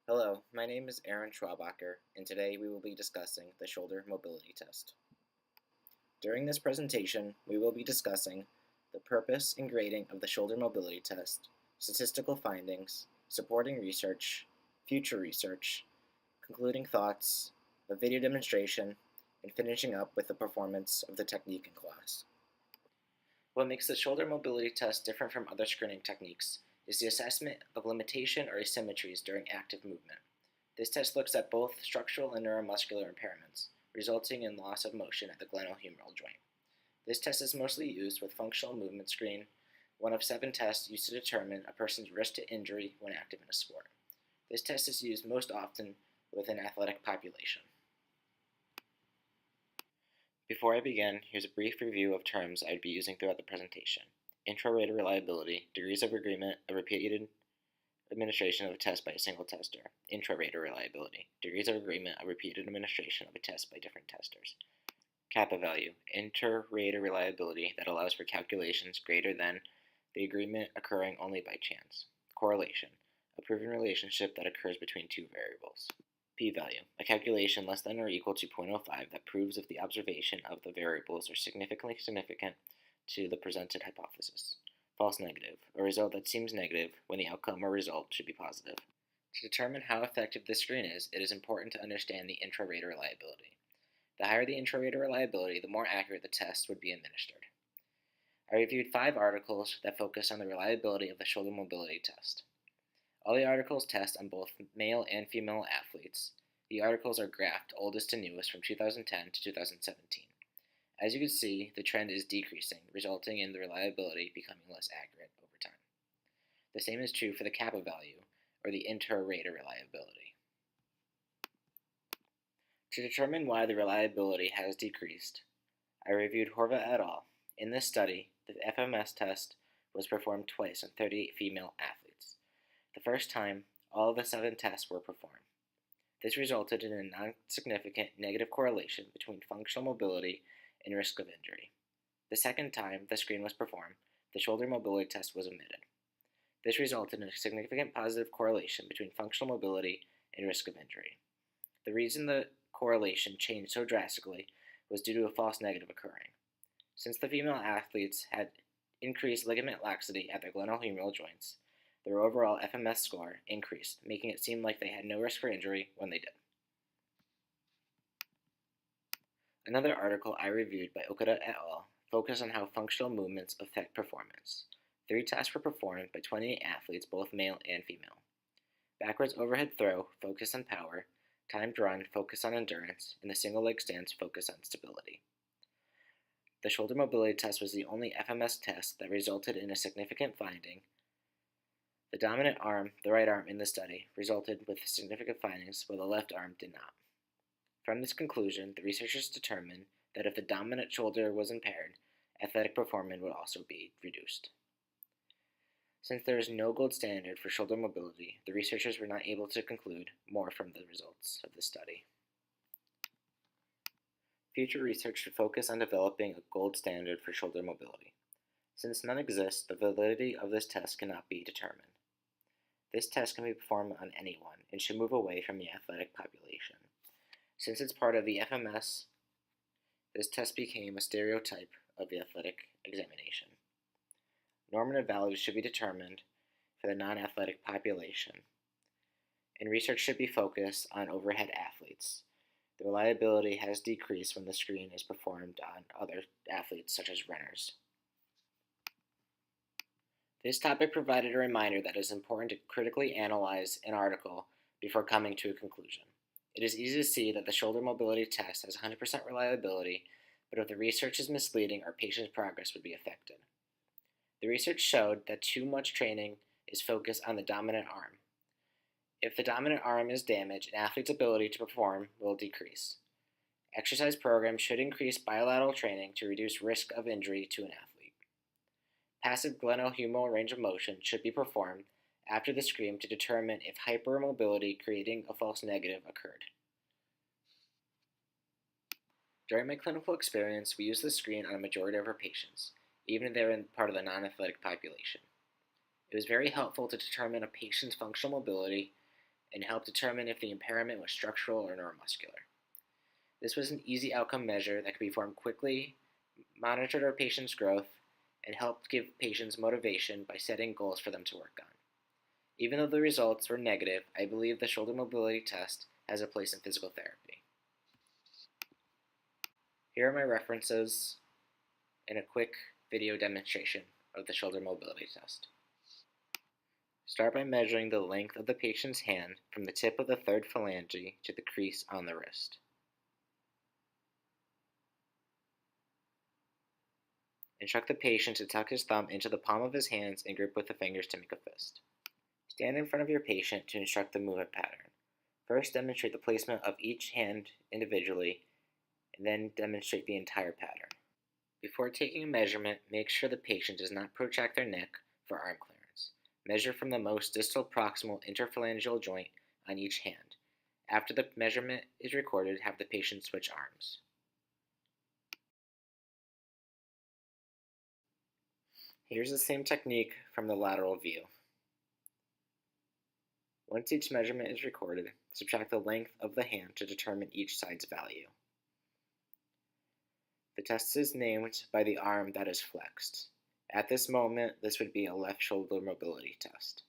Hello, my name is Aaron Schwabacher, and today we will be discussing the shoulder mobility test. During this presentation, we will be discussing the purpose and grading of the shoulder mobility test, statistical findings, supporting research, future research, concluding thoughts, a video demonstration, and finishing up with the performance of the technique in class. What makes the shoulder mobility test different from other screening techniques is the assessment of limitation or asymmetries during active movement. This test looks at both structural and neuromuscular impairments, resulting in loss of motion at the glenohumeral joint. This test is mostly used with functional movement screen, one of 7 tests used to determine a person's risk to injury when active in a sport. This test is used most often with an athletic population. Before I begin, here's a brief review of terms I'd be using throughout the presentation. Intra-rater reliability, degrees of agreement, a repeated administration of a test by a single tester. Intra-rater reliability, degrees of agreement, a repeated administration of a test by different testers. Kappa value, inter-rater reliability that allows for calculations greater than the agreement occurring only by chance. Correlation, a proven relationship that occurs between two variables. P-value, a calculation less than or equal to 0.05 that proves if the observation of the variables are significantly significant to the presented hypothesis. False negative, a result that seems negative when the outcome or result should be positive. To determine how effective this screen is, it is important to understand the intra-rater reliability. The higher the intra-rater reliability, the more accurate the test would be administered. I reviewed 5 articles that focus on the reliability of the shoulder mobility test. All the articles test on both male and female athletes. The articles are graphed oldest to newest from 2010 to 2017. As you can see, the trend is decreasing, resulting in the reliability becoming less accurate over time. The same is true for the kappa value, or the inter-rater reliability. To determine why the reliability has decreased, I reviewed Horvath et al. In this study, the FMS test was performed twice on 38 female athletes. The first time, all of the 7 tests were performed. This resulted in a non-significant negative correlation between functional mobility and risk of injury. The second time the screen was performed, the shoulder mobility test was omitted. This resulted in a significant positive correlation between functional mobility and risk of injury. The reason the correlation changed so drastically was due to a false negative occurring. Since the female athletes had increased ligament laxity at their glenohumeral joints, their overall FMS score increased, making it seem like they had no risk for injury when they did. Another article I reviewed by Okada et al. Focused on how functional movements affect performance. 3 tests were performed by 28 athletes, both male and female. Backwards overhead throw focused on power, timed run focused on endurance, and the single leg stance focused on stability. The shoulder mobility test was the only FMS test that resulted in a significant finding. The dominant arm, the right arm in the study, resulted with significant findings, while the left arm did not. From this conclusion, the researchers determined that if the dominant shoulder was impaired, athletic performance would also be reduced. Since there is no gold standard for shoulder mobility, the researchers were not able to conclude more from the results of the study. Future research should focus on developing a gold standard for shoulder mobility. Since none exists, the validity of this test cannot be determined. This test can be performed on anyone and should move away from the athletic population. Since it's part of the FMS, this test became a stereotype of the athletic examination. Normative values should be determined for the non-athletic population, and research should be focused on overhead athletes. The reliability has decreased when the screen is performed on other athletes, such as runners. This topic provided a reminder that it is important to critically analyze an article before coming to a conclusion. It is easy to see that the shoulder mobility test has 100% reliability, but if the research is misleading, our patient's progress would be affected. The research showed that too much training is focused on the dominant arm. If the dominant arm is damaged, an athlete's ability to perform will decrease. Exercise programs should increase bilateral training to reduce risk of injury to an athlete. Passive glenohumeral range of motion should be performed after the screen to determine if hypermobility creating a false negative occurred. During my clinical experience, we used the screen on a majority of our patients, even if they were part of the non-athletic population. It was very helpful to determine a patient's functional mobility and help determine if the impairment was structural or neuromuscular. This was an easy outcome measure that could be performed quickly, monitored our patient's growth, and helped give patients motivation by setting goals for them to work on. Even though the results were negative, I believe the shoulder mobility test has a place in physical therapy. Here are my references and a quick video demonstration of the shoulder mobility test. Start by measuring the length of the patient's hand from the tip of the third phalange to the crease on the wrist. Instruct the patient to tuck his thumb into the palm of his hands and grip with the fingers to make a fist. Stand in front of your patient to instruct the movement pattern. First, demonstrate the placement of each hand individually, and then demonstrate the entire pattern. Before taking a measurement, make sure the patient does not protract their neck for arm clearance. Measure from the most distal proximal interphalangeal joint on each hand. After the measurement is recorded, have the patient switch arms. Here's the same technique from the lateral view. Once each measurement is recorded, subtract the length of the hand to determine each side's value. The test is named by the arm that is flexed. At this moment, this would be a left shoulder mobility test.